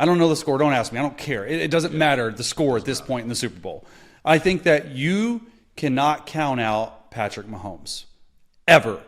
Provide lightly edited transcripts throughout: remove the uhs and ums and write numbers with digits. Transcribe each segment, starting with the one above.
I don't know the score. Don't ask me. I don't care. It doesn't matter the score at this point in the Super Bowl. I think that you cannot count out Patrick Mahomes. Ever.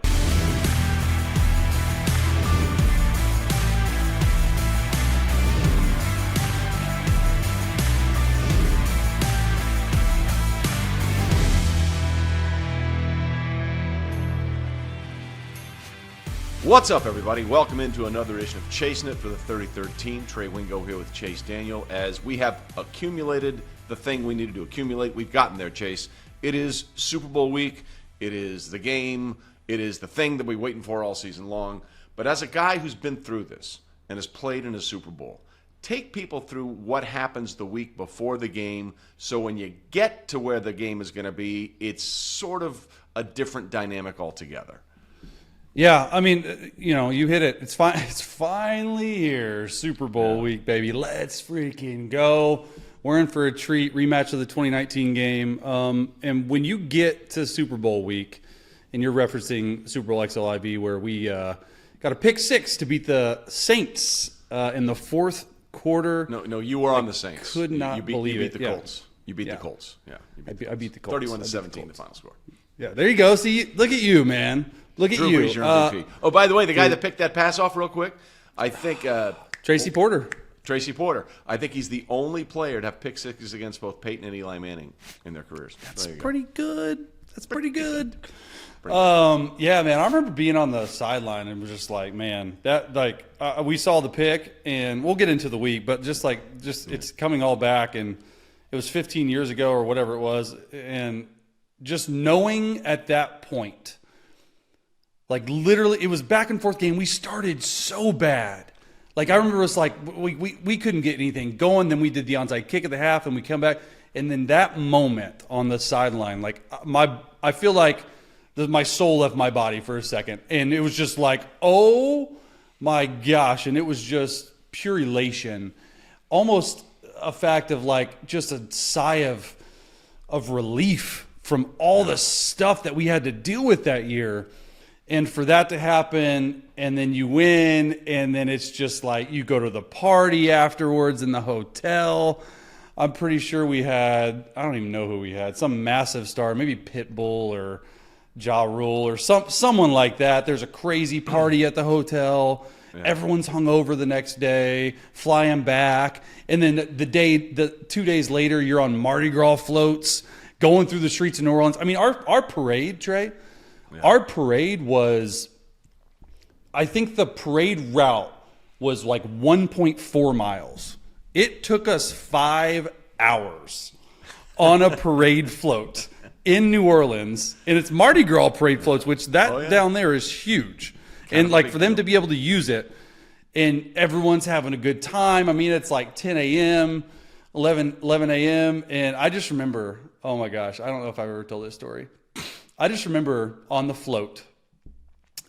What's up, everybody? Welcome into another edition of Chasing It for the 33rd team. Trey Wingo here with Chase Daniel. As we have accumulated the thing we needed to accumulate, we've gotten there, Chase. It is Super Bowl week. It is the game. It is the thing that we're waiting for all season long. But as a guy who's been through this and has played in a Super Bowl, take people through what happens the week before the game so when you get to where the game is going to be, it's sort of a different dynamic altogether. Yeah, I mean, you know, you hit it. It's fine. It's finally here, Super Bowl week, baby. Let's freaking go. We're in for a treat, rematch of the 2019 game. And when you get to Super Bowl week, and you're referencing Super Bowl XLIV, where we got a pick six to beat the Saints in the fourth quarter. No, you were on the Saints. Could not believe you beat it. the Colts. You beat the Colts. Yeah, I beat the Colts. 31-17, the final score. Yeah, there you go. See, look at you, man. Look at Drew you. Brees, your MVP. Oh, by the way, the guy that picked that pass off real quick, I think Tracy Porter. Tracy Porter. I think he's the only player to have pick sixes against both Peyton and Eli Manning in their careers. That's pretty good. That's pretty good. Yeah, man. I remember being on the sideline and was just like, man, that we saw the pick, and we'll get into the week, but just it's coming all back, and it was 15 years ago or whatever it was, and just knowing at that point. Like, literally, it was back and forth game. We started so bad. Like, I remember it was like we couldn't get anything going. Then we did the onside kick at the half, and we come back. And then that moment on the sideline, like, I feel like my soul left my body for a second. And it was just like, oh, my gosh. And it was just pure elation. Almost a fact of, like, just a sigh of relief from all the stuff that we had to deal with that year. And for that to happen, and then you win, and then it's just like you go to the party afterwards in the hotel. I'm pretty sure we had, I don't even know who we had, some massive star, maybe Pitbull or Ja Rule or someone like that. There's a crazy party at the hotel. Yeah. Everyone's hungover the next day, flying back. And then the 2 days later, you're on Mardi Gras floats, going through the streets of New Orleans. I mean, our parade, Trey, our parade was, I think the parade route was like 1.4 miles. It took us 5 hours on a parade float in New Orleans. And it's Mardi Gras parade floats, which down there is huge. And like for them to be able to use it, and everyone's having a good time. I mean, it's like 10 a.m., 11 a.m. And I just remember, oh my gosh, I don't know if I've ever told this story. I just remember on the float,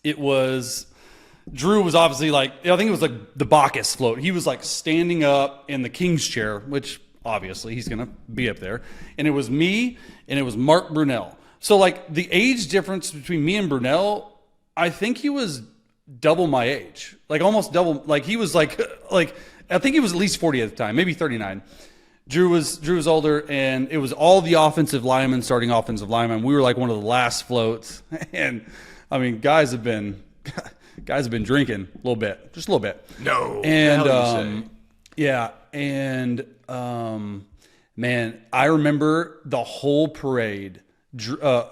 Drew was obviously like, I think it was like the Bacchus float. He was like standing up in the king's chair, which obviously he's going to be up there. And it was me and it was Mark Brunell. So like the age difference between me and Brunell, I think he was double my age, like almost double. Like he was like I think he was at least 40 at the time, maybe 39. Drew was older, and it was all the offensive linemen starting offensive linemen. We were like one of the last floats, and I mean, guys have been drinking a little bit, just a little bit. No, and yeah, and man, I remember the whole parade. I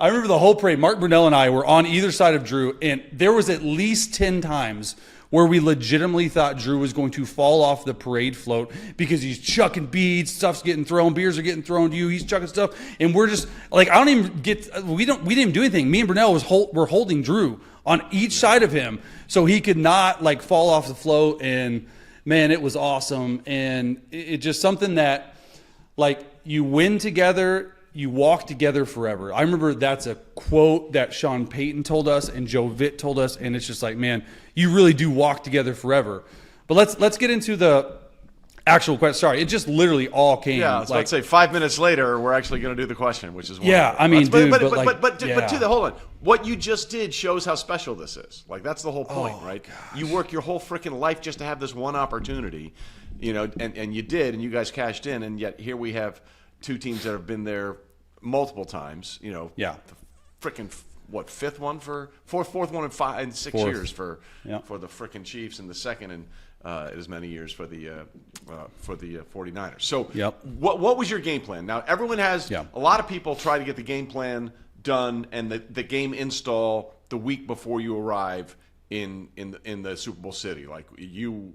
remember the whole parade. Mark Brunell and I were on either side of Drew, and there was at least 10 times where we legitimately thought Drew was going to fall off the parade float because he's chucking beads, stuff's getting thrown, beers are getting thrown to you, he's chucking stuff, and we're just like, we didn't even do anything. Me and Brunell were holding Drew on each side of him so he could not like fall off the float. And man, it was awesome. And it just something that like you win together, you walk together forever. I remember that's a quote that Sean Payton told us and Joe Vitt told us, and it's just like, man, you really do walk together forever. But let's get into Actual question. Sorry, it just literally all came. Yeah, I was about to say 5 minutes later, we're actually going to do the question, which is yeah. I mean, dude, but to the hold on. What you just did shows how special this is. Like that's the whole point, right? Gosh. You work your whole freaking life just to have this one opportunity, you know, and you did, and you guys cashed in, and yet here we have two teams that have been there multiple times. You know, yeah, the freaking fourth one in 6 years for the freaking Chiefs, and the second in as many years for the 49ers. So what was your game plan? Now everyone has a lot of people try to get the game plan done and the game install the week before you arrive in the Super Bowl city. Like you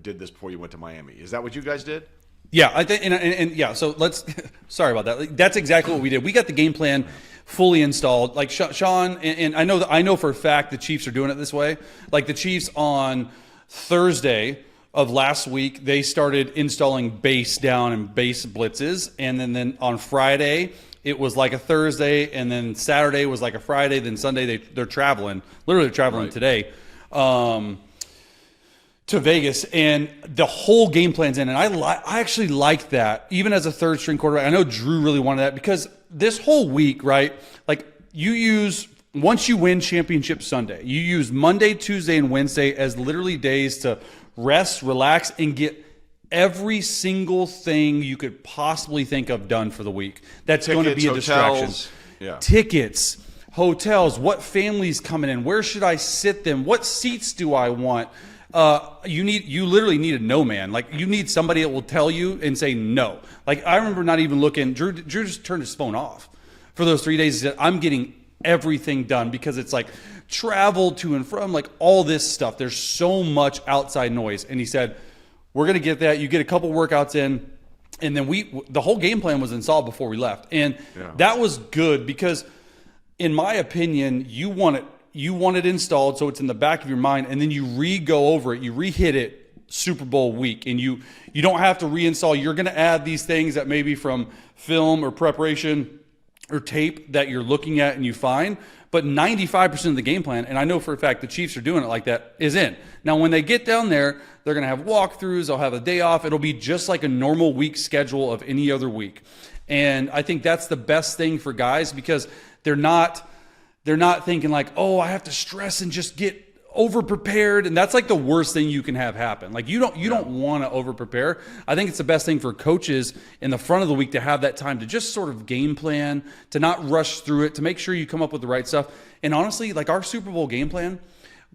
did this before you went to Miami. Is that what you guys did? Yeah, I think, and yeah. So let's. Sorry about that. That's exactly what we did. We got the game plan fully installed. Like Sean, and I know for a fact the Chiefs are doing it this way. Like the Chiefs on Thursday of last week, they started installing base down and base blitzes, and then on Friday it was like a Thursday, and then Saturday was like a Friday. Then Sunday they're traveling. Literally, they're traveling today. To Vegas, and the whole game plan's in, and I actually like that, even as a third string quarterback. I know Drew really wanted that because this whole week, right? Like once you win Championship Sunday, you use Monday, Tuesday, and Wednesday as literally days to rest, relax, and get every single thing you could possibly think of done for the week. That's going to be a distraction. Tickets, hotels, what family's coming in, where should I sit them, what seats do I want? You literally need a no man. Like you need somebody that will tell you and say no. Like I remember not even looking. Drew just turned his phone off for those 3 days. He said, I'm getting everything done because it's like travel to and from, like all this stuff. There's so much outside noise. And he said, we're going to get that. You get a couple workouts in. And then the whole game plan was installed before we left. And that was good because in my opinion, you want it installed so it's in the back of your mind, and then you re-go over it, you re-hit it Super Bowl week, and you don't have to reinstall. You're going to add these things that maybe from film or preparation or tape that you're looking at and you find, but 95% of the game plan, and I know for a fact the Chiefs are doing it like that, is in. Now, when they get down there, they're going to have walkthroughs, they'll have a day off. It'll be just like a normal week schedule of any other week. And I think that's the best thing for guys because they're not thinking like, oh, I have to stress and just get over prepared, and that's like the worst thing you can have happen. Like you don't want to over prepare. I think it's the best thing for coaches in the front of the week to have that time to just sort of game plan, to not rush through it, to make sure you come up with the right stuff. And honestly, like our Super Bowl game plan,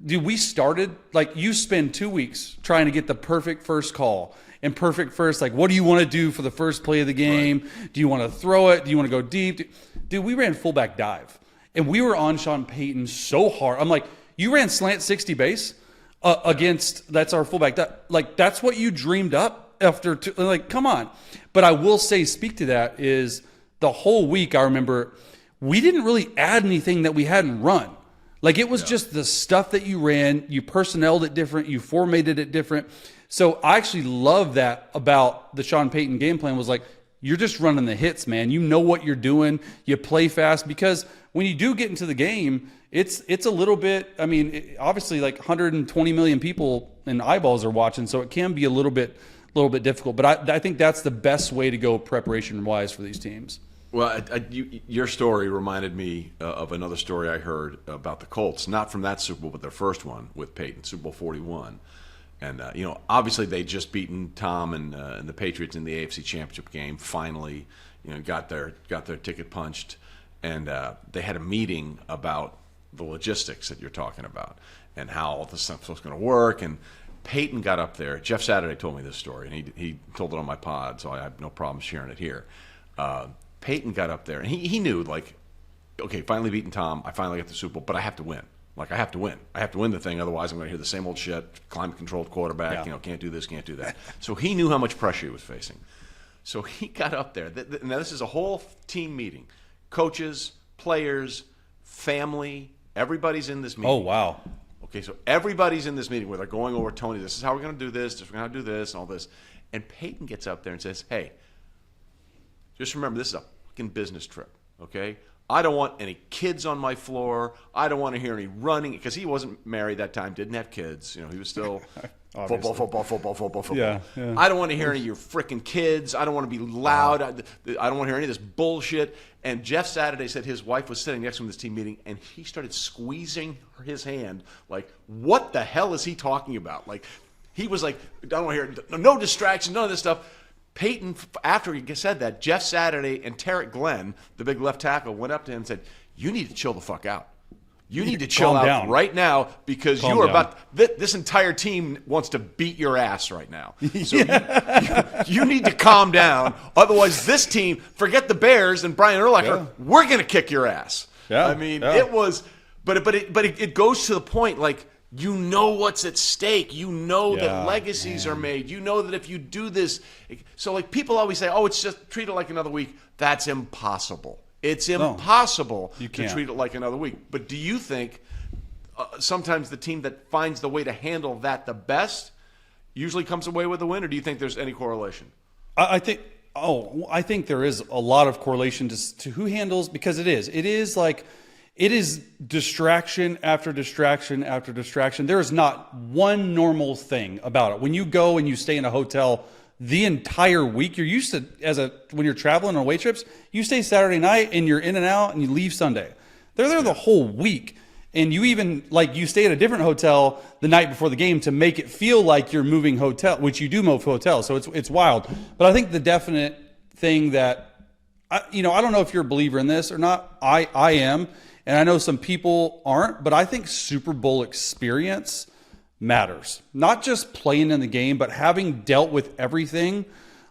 dude, we started like you spend 2 weeks trying to get the perfect first call and perfect first. Like, what do you want to do for the first play of the game? Right. Do you want to throw it? Do you want to go deep? Dude, we ran fullback dive. And we were on Sean Payton so hard. I'm like, you ran slant 60 base against, that's our fullback. Like, that's what you dreamed up after, like, come on. But I will say, speak to that, is the whole week I remember we didn't really add anything that we hadn't run. Like, it was just the stuff that you ran. You personneled it different. You formatted it different. So I actually love that about the Sean Payton game plan was like, you're just running the hits, man. You know what you're doing. You play fast because when you do get into the game, it's a little bit, I mean, obviously like 120 million people and eyeballs are watching, so it can be a little bit difficult. But I think that's the best way to go preparation-wise for these teams. Well, your story reminded me of another story I heard about the Colts, not from that Super Bowl, but their first one with Peyton, Super Bowl 41. And, obviously they just beaten Tom and the Patriots in the AFC Championship game, finally, got their ticket punched. And they had a meeting about the logistics that you're talking about and how all this stuff was going to work. And Peyton got up there. Jeff Saturday told me this story, and he told it on my pod, so I have no problem sharing it here. Peyton got up there, and he knew, like, okay, finally beaten Tom. I finally got the Super Bowl, but I have to win. Like, I have to win. I have to win the thing, otherwise I'm going to hear the same old shit, climate-controlled quarterback, can't do this, can't do that. So he knew how much pressure he was facing. So he got up there. Now, this is a whole team meeting. Coaches, players, family, everybody's in this meeting. Oh, wow. Okay, so everybody's in this meeting where they're going over, Tony, this is how we're going to do this, we're going to do this, and all this. And Peyton gets up there and says, hey, just remember, this is a fucking business trip, okay? I don't want any kids on my floor. I don't want to hear any running, because he wasn't married that time, didn't have kids. You know, he was still football. Yeah. I don't want to hear any of your freaking kids. I don't want to be loud. I don't want to hear any of this bullshit. And Jeff Saturday said his wife was sitting next to him in this team meeting, and he started squeezing his hand like, what the hell is he talking about? Like, he was like, I don't want to hear, no distractions, none of this stuff. Peyton, after he said that, Jeff Saturday and Tarek Glenn, the big left tackle, went up to him and said, you need to chill the fuck out. You need to chill out down right now, because Calm you are down. about this entire team wants to beat your ass right now. So you need to calm down. Otherwise, this team, forget the Bears and Brian Urlacher, we're going to kick your ass. Yeah. I mean, it was, but it goes to the point, like, you know what's at stake. You know that legacies are made. You know that if you do this, so like people always say, oh, it's just treat it like another week. That's impossible. It's impossible to treat it like another week. But do you think sometimes the team that finds the way to handle that the best usually comes away with the win, or do you think there's any correlation? I think there is a lot of correlation to who handles, because it is distraction after distraction after distraction. There is not one normal thing about it. When you go and you stay in a hotel the entire week, you're used to, when you're traveling on away trips, you stay Saturday night and you're in and out and you leave Sunday. They're there the whole week. And you even, like, you stay at a different hotel the night before the game to make it feel like you're moving hotel, which you do move hotels. So it's wild. But I think the definite thing that, I don't know if you're a believer in this or not. I am. And I know some people aren't, but I think Super Bowl experience matters. Not just playing in the game, but having dealt with everything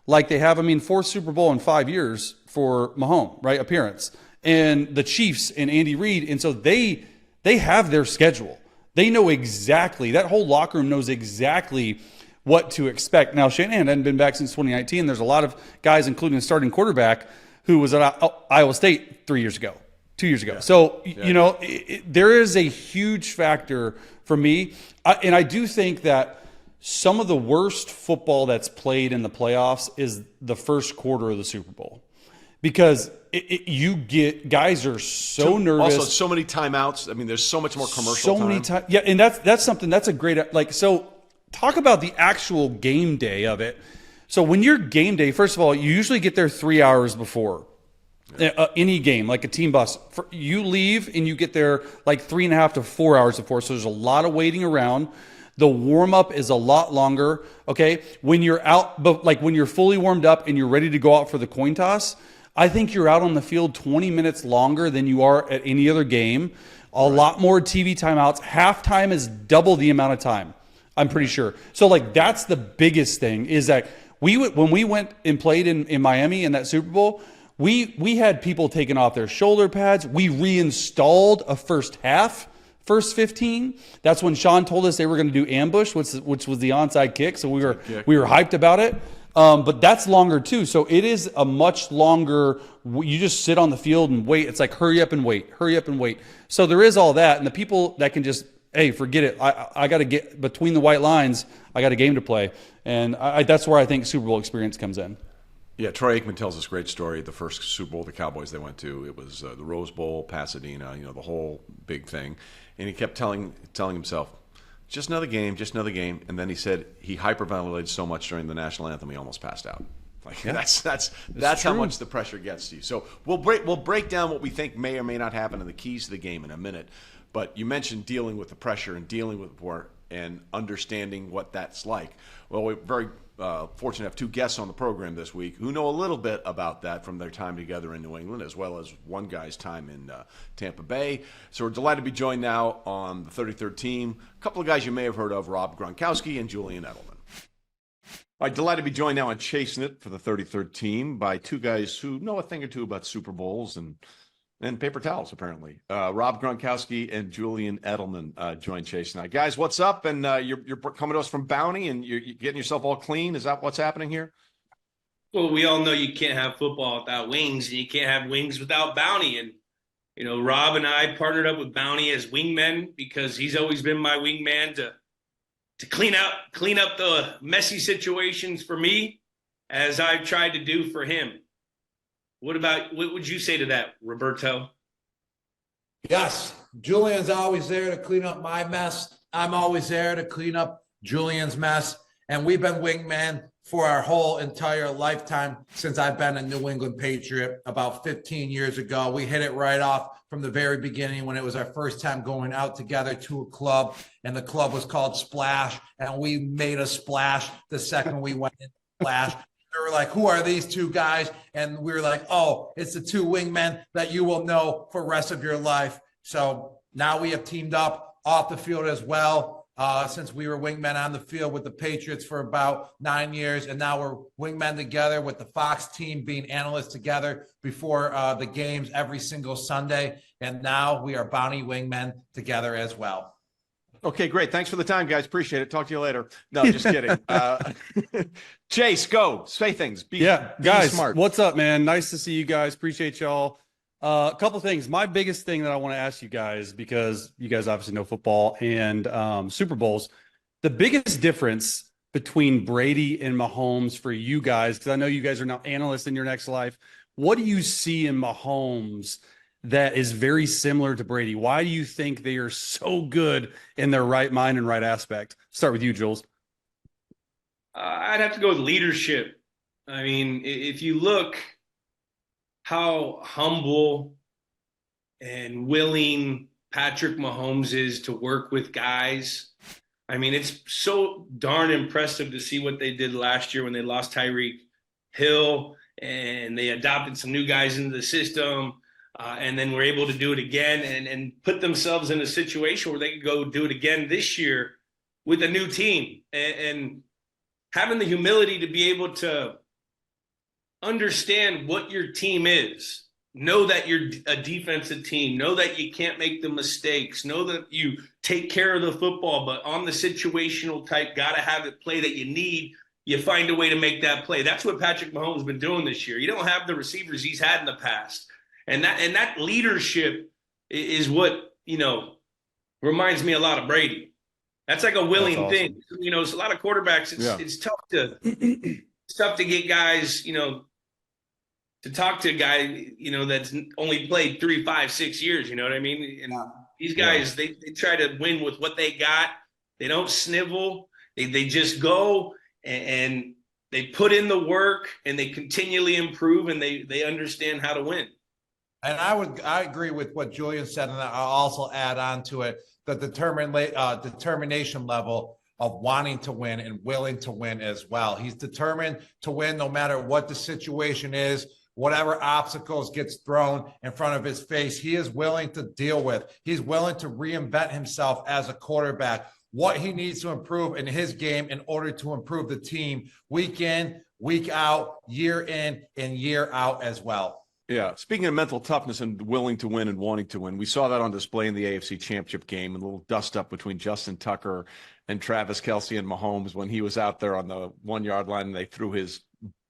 like they have. I mean, 4th Super Bowl in 5 years for Mahomes, right? Appearance. And the Chiefs and Andy Reid. And so they have their schedule. They know exactly, that whole locker room knows exactly what to expect. Now, Shanahan hadn't been back since 2019. There's a lot of guys, including the starting quarterback, who was at Iowa State 2 years ago. Yeah. So, there is a huge factor for me. And I do think that some of the worst football that's played in the playoffs is the first quarter of the Super Bowl. Because you get, guys are so nervous. Also, so many timeouts. I mean, there's so much more commercial time. Many times. Yeah, and that's something, that's a great, so talk about the actual game day of it. So when you're game day, first of all, you usually get there 3 hours before. Any game, like a team bus, you leave and you get there like 3.5 to 4 hours before. So there's a lot of waiting around. The warm up is a lot longer. Okay. When you're out, but like when you're fully warmed up and you're ready to go out for the coin toss, I think you're out on the field 20 minutes longer than you are at any other game. A lot more TV timeouts. Halftime is double the amount of time, I'm pretty sure. So like that's the biggest thing, is that when we went and played in Miami in that Super Bowl, we had people taking off their shoulder pads. We reinstalled a first 15. That's when Sean told us they were going to do ambush, which was the onside kick. So we were hyped about it. But that's longer too. So it is a much longer, you just sit on the field and wait. It's like hurry up and wait. So there is all that. And the people that can just, hey, forget it. I got to get between the white lines. I got a game to play. And that's where I think Super Bowl experience comes in. Yeah, Troy Aikman tells this great story. The first Super Bowl the Cowboys they went to, it was the Rose Bowl, Pasadena, the whole big thing. And he kept telling himself, just another game. And then he said he hyperventilated so much during the national anthem he almost passed out. Like that's how much the pressure gets to you. So we'll break down what we think may or may not happen and the keys to the game in a minute. But you mentioned dealing with the pressure and dealing with war and understanding what that's like. Well, we're very fortunate to have two guests on the program this week who know a little bit about that from their time together in New England, as well as one guy's time in Tampa Bay. So we're delighted to be joined now on the 33rd team. A couple of guys you may have heard of, Rob Gronkowski and Julian Edelman. All right, delighted to be joined now on Chasin' It for the 33rd team by two guys who know a thing or two about Super Bowls and paper towels, apparently. Rob Gronkowski and Julian Edelman join Chase tonight. Guys, what's up? And you're coming to us from Bounty, and you're getting yourself all clean. Is that what's happening here? Well, we all know you can't have football without wings, and you can't have wings without Bounty. And, Rob and I partnered up with Bounty as wingmen because he's always been my wingman to clean up the messy situations for me, as I've tried to do for him. What would you say to that, Roberto? Yes, Julian's always there to clean up my mess. I'm always there to clean up Julian's mess. And we've been wingmen for our whole entire lifetime since I've been a New England Patriot about 15 years ago. We hit it right off from the very beginning when it was our first time going out together to a club, and the club was called Splash, and we made a splash the second we went in Splash. They were like, who are these two guys? And we were like, oh, it's the two wingmen that you will know for the rest of your life. So now we have teamed up off the field as well. Since we were wingmen on the field with the Patriots for about 9 years, and now we're wingmen together with the Fox team, being analysts together before the games every single Sunday. And now we are Bounty wingmen together as well. Okay, great. Thanks for the time, guys. Appreciate it. Talk to you later. No, just kidding. Chase, go. Say things. Be guys, smart. What's up, man? Nice to see you guys. Appreciate y'all. A couple things. My biggest thing that I want to ask you guys, because you guys obviously know football and Super Bowls, the biggest difference between Brady and Mahomes for you guys, because I know you guys are now analysts in your next life. What do you see in Mahomes that is very similar to Brady? Why do you think they are so good in their right mind and right aspect? Start with you, Jules. I'd have to go with leadership. I mean, if you look how humble and willing Patrick Mahomes is to work with guys. I mean, it's so darn impressive to see what they did last year when they lost Tyreek Hill and they adopted some new guys into the system, and then were able to do it again and put themselves in a situation where they could go do it again this year with a new team, and having the humility to be able to understand what your team is, know that you're a defensive team, know that you can't make the mistakes, know that you take care of the football, but on the situational type, got to have the play that you need. You find a way to make that play. That's what Patrick Mahomes has been doing this year. You don't have the receivers he's had in the past. And that leadership is what, reminds me a lot of Brady. That's like a willing awesome thing. It's a lot of quarterbacks. It's tough to get guys, to talk to a guy, that's only played 3, 5, 6 years, you know what I mean? And these guys, they try to win with what they got. They don't snivel. They just go and they put in the work and they continually improve, and they understand how to win. And I agree with what Julian said, and I'll also add on to it the determination level of wanting to win and willing to win as well. He's determined to win no matter what the situation is, whatever obstacles gets thrown in front of his face, he is willing to deal with. He's willing to reinvent himself as a quarterback, what he needs to improve in his game in order to improve the team week in, week out, year in and year out as well. Yeah. Speaking of mental toughness and willing to win and wanting to win, we saw that on display in the AFC Championship game, and a little dust up between Justin Tucker and Travis Kelce and Mahomes when he was out there on the 1 yard line and they threw his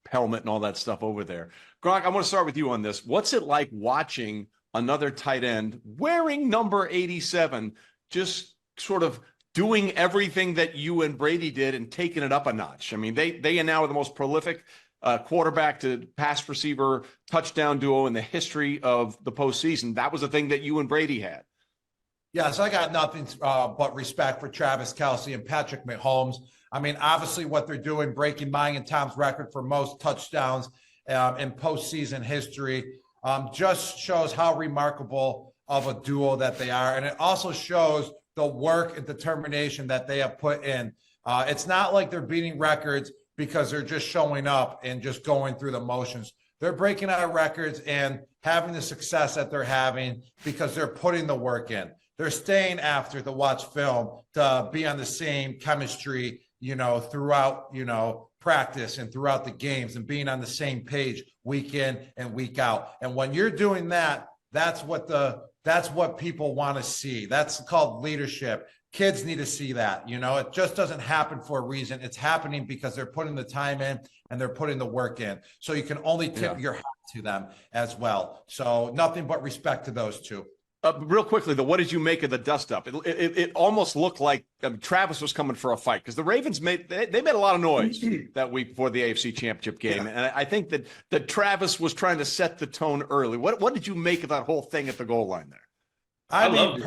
helmet and all that stuff over there. Gronk, I want to start with you on this. What's it like watching another tight end wearing number 87, just sort of doing everything that you and Brady did and taking it up a notch? I mean, they are now the most prolific quarterback to pass receiver touchdown duo in the history of the postseason. That was the thing that you and Brady had. Yes, I got nothing but respect for Travis Kelce and Patrick Mahomes. I mean, obviously what they're doing, breaking mine and Tom's record for most touchdowns in postseason history, just shows how remarkable of a duo that they are. And it also shows the work and determination that they have put in. It's not like they're beating records because they're just showing up and just going through the motions. They're breaking out records and having the success that they're having because they're putting the work in. They're staying after to watch film, to be on the same chemistry, throughout, practice and throughout the games, and being on the same page week in and week out. And when you're doing that, that's what people want to see. That's called leadership. Kids need to see that. It just doesn't happen for a reason. It's happening because they're putting the time in and they're putting the work in. So you can only tip your hat to them as well. So nothing but respect to those two. Real quickly, though, what did you make of the dust up? It almost looked like Travis was coming for a fight, because the Ravens made a lot of noise that week before the AFC Championship game, and I think that Travis was trying to set the tone early. What did you make of that whole thing at the goal line there? I loved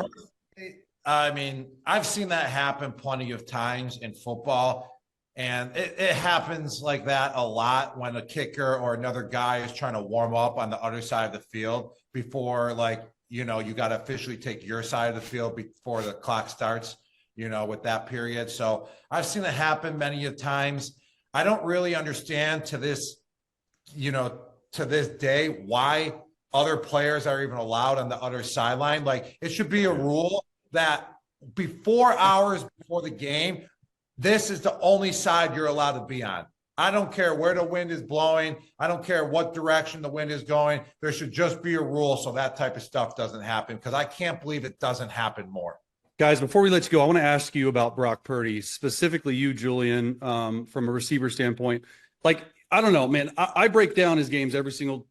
it. I mean, I've seen that happen plenty of times in football, and it happens like that a lot when a kicker or another guy is trying to warm up on the other side of the field before, like, you got to officially take your side of the field before the clock starts, with that period. So I've seen it happen many of times. I don't really understand to this day why other players are even allowed on the other sideline. Like, it should be a rule that hours before the game, this is the only side you're allowed to be on. I don't care where the wind is blowing. I don't care what direction the wind is going. There should just be a rule so that type of stuff doesn't happen, because I can't believe it doesn't happen more. Guys, before we let you go, I want to ask you about Brock Purdy, specifically you, Julian, from a receiver standpoint. Like, I don't know, man. I break down his games every single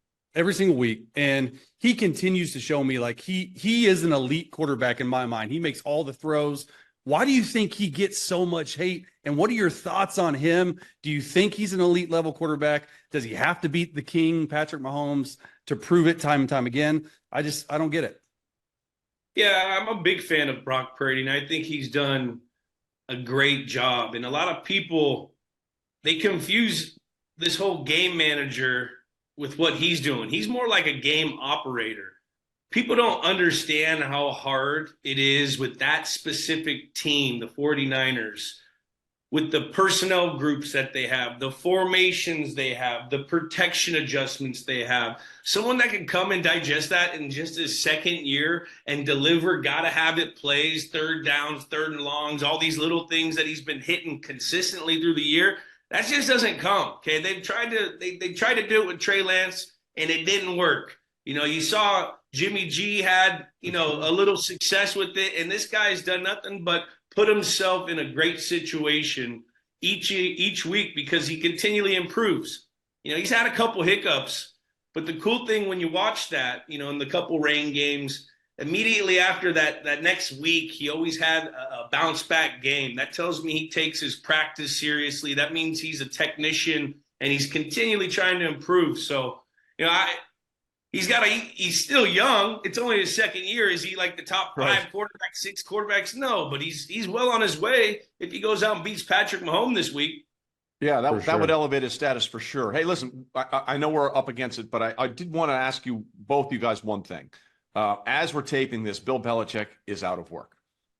week, and he continues to show me like he is an elite quarterback in my mind. He makes all the throws. Why do you think he gets so much hate? And what are your thoughts on him? Do you think he's an elite level quarterback? Does he have to beat the king, Patrick Mahomes, to prove it time and time again? I don't get it. Yeah, I'm a big fan of Brock Purdy, and I think he's done a great job. And a lot of people, they confuse this whole game manager with what he's doing. He's more like a game operator. People don't understand how hard it is with that specific team, the 49ers, with the personnel groups that they have, the formations they have, the protection adjustments they have. Someone that can come and digest that in just his second year and deliver gotta-have-it plays, third downs, third and longs, all these little things that he's been hitting consistently through the year, that just doesn't come, okay? They tried to do it with Trey Lance, and it didn't work. You saw Jimmy G had, a little success with it, and this guy's done nothing but put himself in a great situation each week because he continually improves. He's had a couple hiccups, but the cool thing when you watch that, in the couple rain games, immediately after that next week, he always had a bounce back game. That tells me he takes his practice seriously. That means he's a technician and he's continually trying to improve. So, he's still young. It's only his second year. Is he like the top five quarterbacks, six quarterbacks? No, but he's well on his way if he goes out and beats Patrick Mahomes this week. Yeah, that would elevate his status for sure. Hey, listen, I know we're up against it, but I did want to ask you, both you guys, one thing. As we're taping this, Bill Belichick is out of work.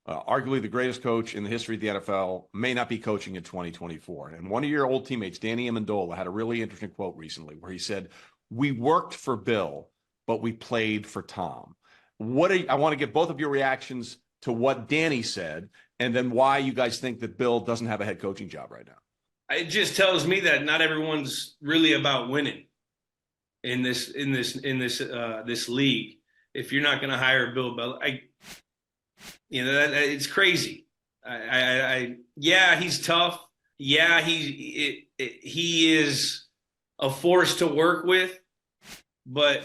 Arguably the greatest coach in the history of the NFL, may not be coaching in 2024. And one of your old teammates, Danny Amendola, had a really interesting quote recently where he said, "We worked for Bill, but we played for Tom." I want to get both of your reactions to what Danny said, and then why you guys think that Bill doesn't have a head coaching job right now. It just tells me that not everyone's really about winning in this league. If you're not going to hire Bill Belichick, it's crazy. Yeah, he's tough. Yeah, he is a force to work with, but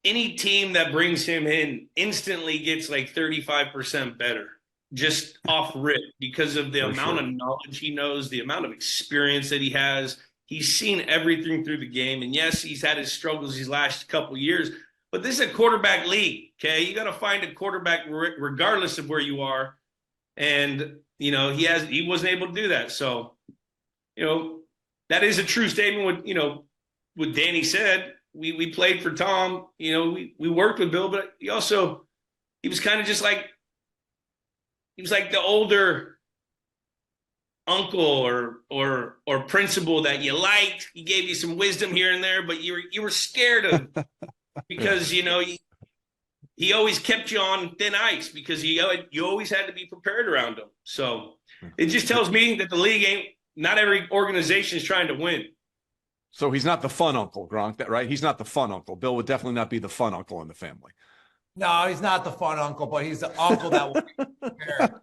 any team that brings him in instantly gets like 35% better just off rip because of the amount of knowledge he knows, the amount of experience that he has. He's seen everything through the game. And yes, he's had his struggles these last couple of years, but this is a quarterback league, okay? You got to find a quarterback regardless of where you are. And, he wasn't able to do that. So, that is a true statement with, what Danny said. We played for Tom, we worked with Bill, but he was kind of just like, he was like the older uncle or principal that you liked. He gave you some wisdom here and there, but you were scared of because, he always kept you on thin ice because you always had to be prepared around him. So it just tells me that the league not every organization is trying to win. So he's not the fun uncle, Gronk, right? He's not the fun uncle. Bill would definitely not be the fun uncle in the family. No, he's not the fun uncle, but he's the uncle that will be prepared.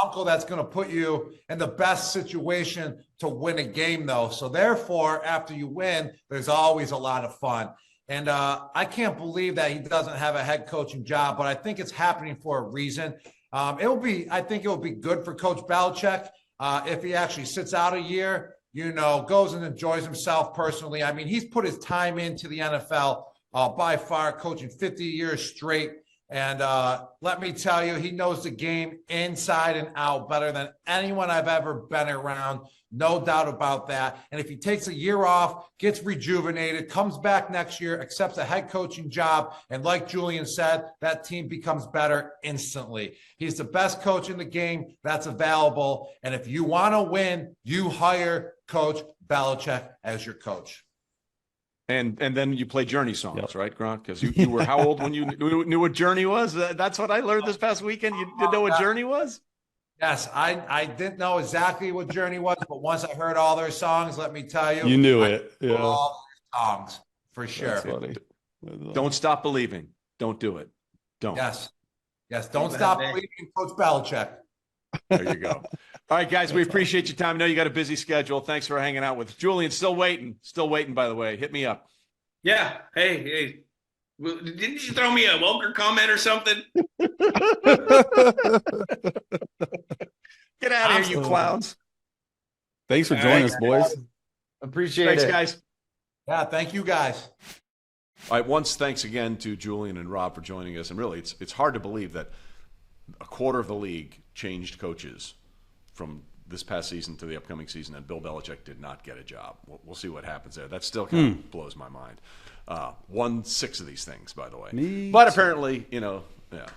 Uncle that's going to put you in the best situation to win a game, though. So therefore, after you win, there's always a lot of fun. And I can't believe that he doesn't have a head coaching job, but I think it's happening for a reason. I think it will be good for Coach Belichick if he actually sits out a year, goes and enjoys himself personally. I mean, he's put his time into the NFL by far, coaching 50 years straight. And let me tell you, he knows the game inside and out better than anyone I've ever been around. No doubt about that. And if he takes a year off, gets rejuvenated, comes back next year, accepts a head coaching job, and like Julian said, that team becomes better instantly. He's the best coach in the game that's available. And if you want to win, you hire Coach Belichick as your coach. And then you play Journey songs, right, Gronk? Because you were how old when you knew what Journey was? That's what I learned this past weekend. You didn't know what Journey was? Yes, I didn't know exactly what Journey was, but once I heard all their songs, let me tell you. You knew it. Yeah. All their songs, for sure. That's funny. Don't stop believing. Don't do it. Don't. Yes. Don't stop believing in Coach Belichick. There you go. All right, guys, we appreciate your time. I know you got a busy schedule. Thanks for hanging out with us. Julian, still waiting, by the way. Hit me up. Yeah. Hey. Well, didn't you throw me a Welker comment or something? Get out of here, you clowns. Thanks for joining us, boys. Appreciate Thanks, it. guys. Yeah, thank you guys. All right, once thanks again to Julian and Rob for joining us. And really, it's hard to believe that a quarter of the league changed coaches from this past season to the upcoming season, and Bill Belichick did not get a job. We'll see what happens there. That still kind of blows my mind. 1/6 of these things, by the way. But apparently,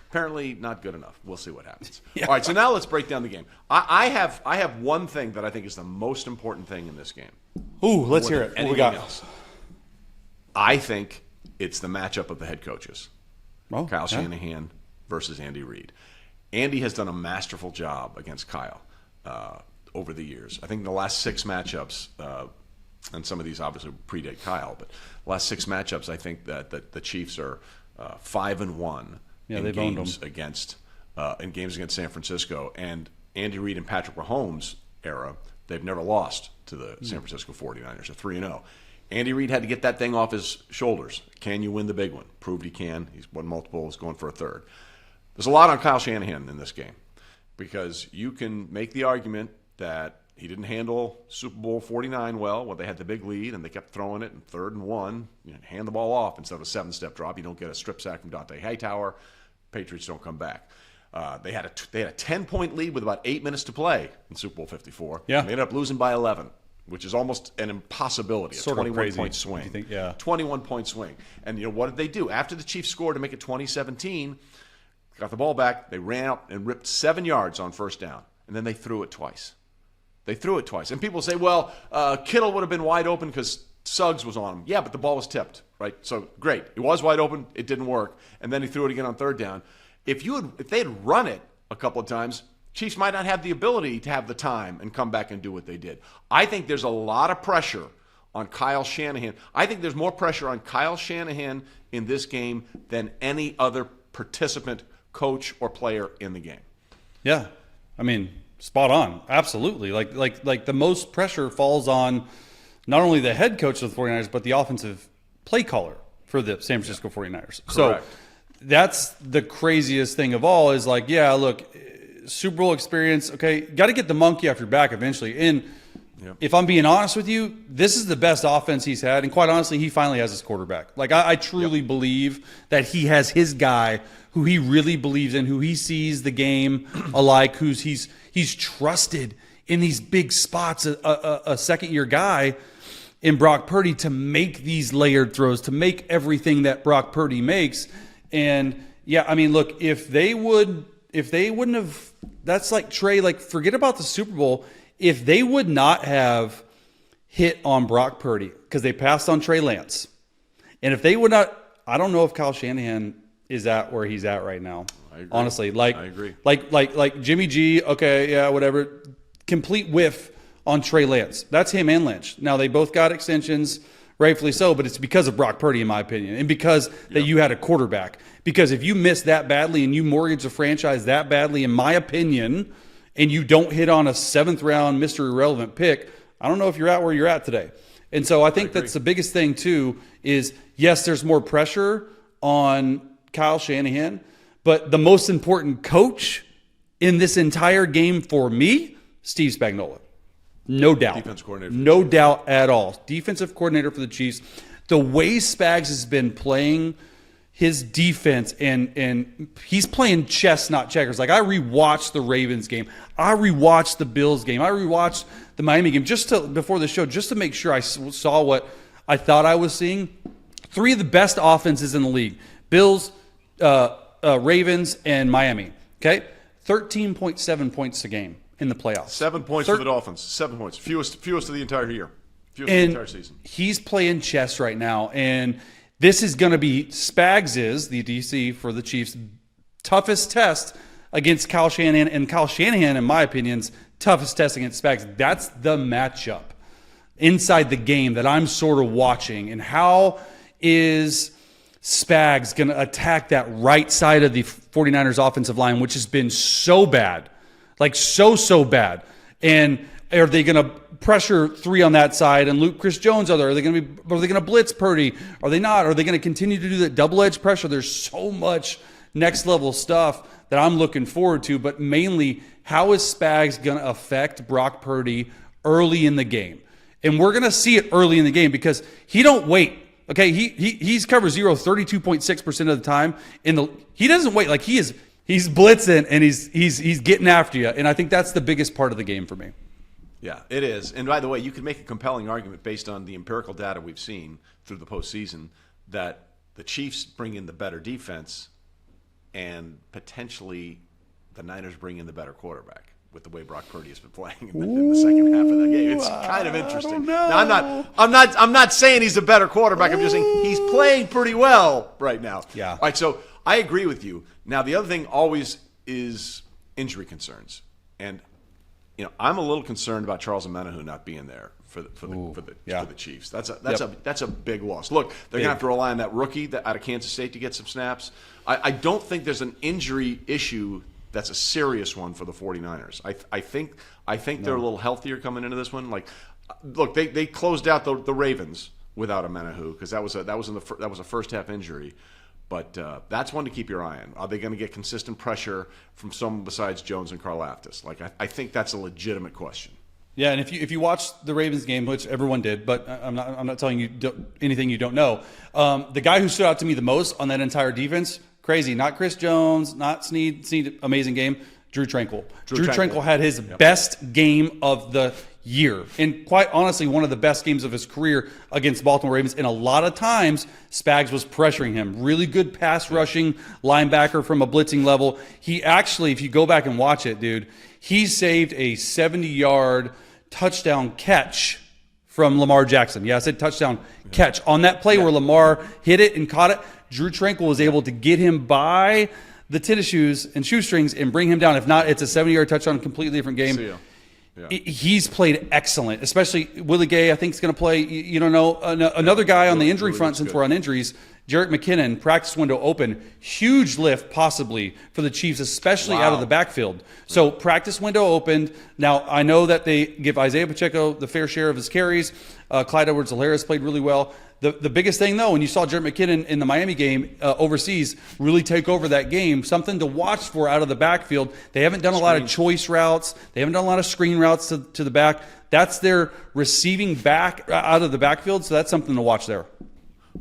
apparently not good enough. We'll see what happens. Yeah. All right, so now let's break down the game. I have one thing that I think is the most important thing in this game. Ooh, let's hear it. What we got? Else. I think it's the matchup of the head coaches. Kyle Shanahan versus Andy Reid. Andy has done a masterful job against Kyle over the years. I think the last 6 matchups, and some of these obviously predate Kyle, but the last 6 matchups, I think that the Chiefs are 5-1 in games against San Francisco. And Andy Reid and Patrick Mahomes era, they've never lost to the San Francisco 49ers. They're 3-0. Andy Reid had to get that thing off his shoulders. Can you win the big one? Proved he can. He's won multiple. He's going for a third. There's a lot on Kyle Shanahan in this game because you can make the argument that he didn't handle Super Bowl 49 well when they had the big lead and they kept throwing it in 3rd and 1. Hand the ball off instead of a 7-step drop. You don't get a strip sack from Dante Hightower. Patriots don't come back. They had a 10-point lead with about 8 minutes to play in Super Bowl 54. Yeah. They ended up losing by 11, which is almost an impossibility. Sort a of 21-point swing. You think, yeah. 21-point swing. And what did they do? After the Chiefs scored to make it 2017, got the ball back, they ran out and ripped 7 yards on 1st down, and then they threw it twice. And people say, well, Kittle would have been wide open because Suggs was on him. Yeah, but the ball was tipped, right? So, great. It was wide open. It didn't work. And then he threw it again on 3rd down. If they had run it a couple of times, Chiefs might not have the ability to have the time and come back and do what they did. I think there's a lot of pressure on Kyle Shanahan. I think there's more pressure on Kyle Shanahan in this game than any other participant, coach, or player in the game. Yeah. I mean, spot on. Absolutely. Like the most pressure falls on not only the head coach of the 49ers, but the offensive play caller for the San Francisco 49ers. Correct. So that's the craziest thing of all is like, yeah, look, Super Bowl experience. Okay. Got to get the monkey off your back eventually. And if I'm being honest with you, this is the best offense he's had. And quite honestly, he finally has his quarterback. Like I truly believe that he has his guy who he really believes in, who he sees the game alike, he's trusted in these big spots, a second-year guy in Brock Purdy to make these layered throws, to make everything that Brock Purdy makes. And, yeah, I mean, look, if they wouldn't have – that's like Trey, like forget about the Super Bowl. If they would not have hit on Brock Purdy because they passed on Trey Lance, and if they would not – I don't know if Kyle Shanahan – is at where he's at right now. I agree. Honestly, I agree. Like Jimmy G, okay, yeah, whatever. Complete whiff on Trey Lance. That's him and Lynch. Now they both got extensions, rightfully so, but it's because of Brock Purdy, in my opinion, and because that you had a quarterback. Because if you miss that badly and you mortgage a franchise that badly, in my opinion, and you don't hit on a 7th-round Mr. Irrelevant pick, I don't know if you're at where you're at today. And so I think that's the biggest thing too. Is yes, there's more pressure on Kyle Shanahan, but the most important coach in this entire game for me, Steve Spagnuolo. No doubt. Defense coordinator. No doubt at all. Defensive coordinator for the Chiefs. The way Spags has been playing his defense, and he's playing chess, not checkers. Like, I rewatched the Ravens game. I rewatched the Bills game. I rewatched the Miami game before the show, just to make sure I saw what I thought I was seeing. 3 of the best offenses in the league: Bills, Ravens, and Miami. Okay, 13.7 points a game in the playoffs. 7 points for the Dolphins. 7 points, fewest of the entire year, fewest of the entire season. He's playing chess right now, and this is going to be Spags' the DC for the Chiefs' toughest test against Kyle Shanahan, and Kyle Shanahan, in my opinion's toughest test against Spags. That's the matchup inside the game that I'm sort of watching. And how is Spags going to attack that right side of the 49ers offensive line, which has been so bad, like so bad? And are they going to pressure 3 on that side and Luke Chris Jones other? Are they going to blitz Purdy? Are they not? Are they going to continue to do that double-edged pressure? There's so much next level stuff that I'm looking forward to, but mainly, how is Spags going to affect Brock Purdy early in the game? And we're going to see it early in the game because he don't wait. Okay, he's cover 0 32.6% of the time. He doesn't wait. Like, he's blitzing and he's getting after you. And I think that's the biggest part of the game for me. Yeah, it is. And by the way, you can make a compelling argument based on the empirical data we've seen through the postseason that the Chiefs bring in the better defense and potentially the Niners bring in the better quarterback with the way Brock Purdy has been playing in the second half of the game. It's kind of interesting. Now, I'm not saying he's a better quarterback. I'm just saying he's playing pretty well right now. Yeah. All right, so I agree with you. Now, the other thing always is injury concerns. And I'm a little concerned about Charles Omenihu not being there for the Chiefs. That's a big loss. Look, they're gonna have to rely on that rookie out of Kansas State to get some snaps. I don't think there's an injury issue that's a serious one for the 49ers. I think they're a little healthier coming into this one. Like, look, they closed out the Ravens without Omenihu because that was a first half injury. But that's one to keep your eye on. Are they going to get consistent pressure from someone besides Jones and Karlaftis? Like, I think that's a legitimate question. Yeah, and if you watch the Ravens game, which everyone did, but I'm not telling you anything you don't know. The guy who stood out to me the most on that entire defense, crazy, not Chris Jones, not Snead, amazing game. Drew Tranquill. Drew Tranquill had his best game of the year, and quite honestly, one of the best games of his career against Baltimore Ravens. And a lot of times, Spags was pressuring him. Really good pass rushing linebacker from a blitzing level. He actually, if you go back and watch it, dude, he saved a 70-yard touchdown catch from Lamar Jackson. Yeah, I said touchdown catch. On that play where Lamar hit it and caught it, Drew Tranquill was able to get him by the tennis shoes and shoestrings and bring him down. If not, it's a 70-yard touchdown, completely different game. Yeah. He's played excellent, especially Willie Gay, I think, is going to play. You don't know. Another guy on the injury front, since we're on injuries, Jerick McKinnon, practice window open. Huge lift, possibly, for the Chiefs, especially out of the backfield. So practice window opened. Now, I know that they give Isaiah Pacheco the fair share of his carries. Clyde Edwards-Helaire has played really well. The biggest thing, though, when you saw Jerick McKinnon in the Miami game overseas really take over that game, something to watch for out of the backfield. They haven't done a lot of choice routes. They haven't done a lot of screen routes to the back. That's their receiving back out of the backfield, so that's something to watch there.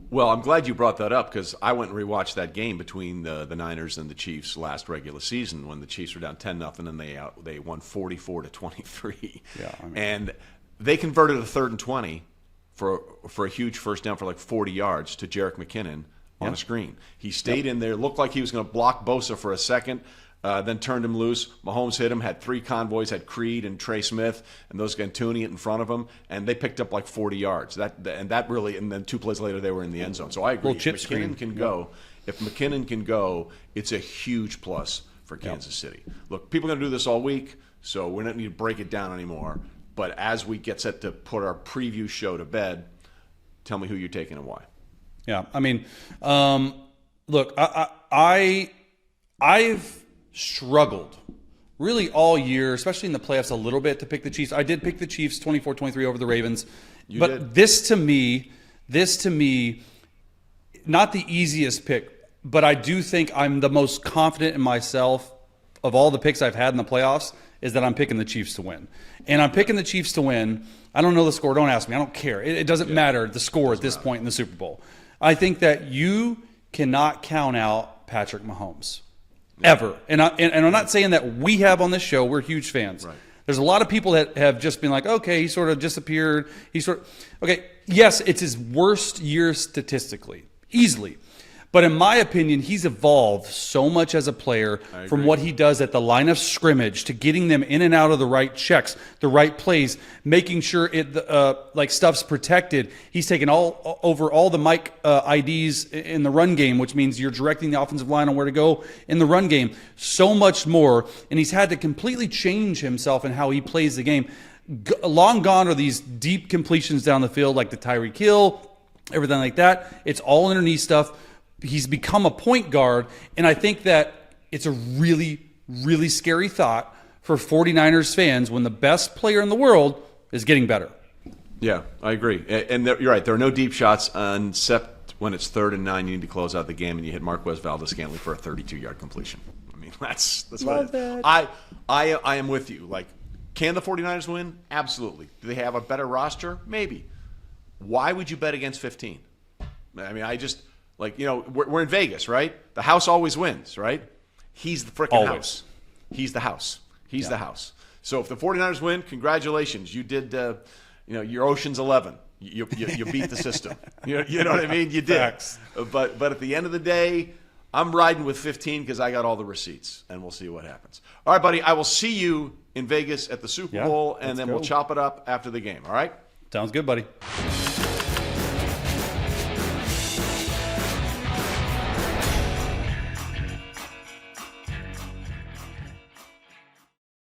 Well, I'm glad you brought that up because I went and rewatched that game between the Niners and the Chiefs last regular season when the Chiefs were down 10-0 and they won 44-23. Yeah, and they converted a 3rd and 20 for a huge first down for like 40 yards to Jerick McKinnon on a screen. He stayed in there, looked like he was going to block Bosa for a second, then turned him loose. Mahomes hit him, had 3 convoys, had Creed and Trey Smith, and those Gantuni in front of him, and they picked up like 40 yards. And then 2 plays later they were in the end zone. So I agree. If McKinnon can go, it's a huge plus for Kansas City. Look, people are going to do this all week, so we don't need to break it down anymore. But as we get set to put our preview show to bed, tell me who you're taking and why. Yeah, I mean, look, I've struggled really all year, especially in the playoffs, a little bit to pick the Chiefs. I did pick the Chiefs 24-23 over the Ravens. But this to me, not the easiest pick, but I do think I'm the most confident in myself of all the picks I've had in the playoffs is that I'm picking the Chiefs to win. And I'm picking the Chiefs to win. I don't know the score. Don't ask me. I don't care. It doesn't matter the score at this point in the Super Bowl. I think that you cannot count out Patrick Mahomes. Ever. And I'm not saying that we have on this show. We're huge fans. Right. There's a lot of people that have just been like, okay, he sort of disappeared. Okay, yes, it's his worst year statistically, easily. But in my opinion, he's evolved so much as a player from what he does at the line of scrimmage to getting them in and out of the right checks, the right plays, making sure like stuff's protected. He's taken over all the mic IDs in the run game, which means you're directing the offensive line on where to go in the run game. So much more. And he's had to completely change himself in how he plays the game. Long gone are these deep completions down the field like the Tyreek Hill, everything like that. It's all underneath stuff. He's become a point guard, and I think that it's a really, really scary thought for 49ers fans when the best player in the world is getting better. Yeah, I agree. And you're right. There are no deep shots except when it's 3rd and 9. You need to close out the game, and you hit Marquez Valdes-Scantling for a 32-yard completion. I mean, that's what it is. I am with you. Like, can the 49ers win? Absolutely. Do they have a better roster? Maybe. Why would you bet against 15? I mean, like, we're in Vegas, right? The house always wins, right? He's the freaking house. He's the house. He's the house. So if the 49ers win, congratulations. You did, your Ocean's 11. You beat the system. You know what I mean? You did. Facts. But at the end of the day, I'm riding with 15 because I got all the receipts, and we'll see what happens. All right, buddy. I will see you in Vegas at the Super Bowl, and then we'll chop it up after the game. All right? Sounds good, buddy.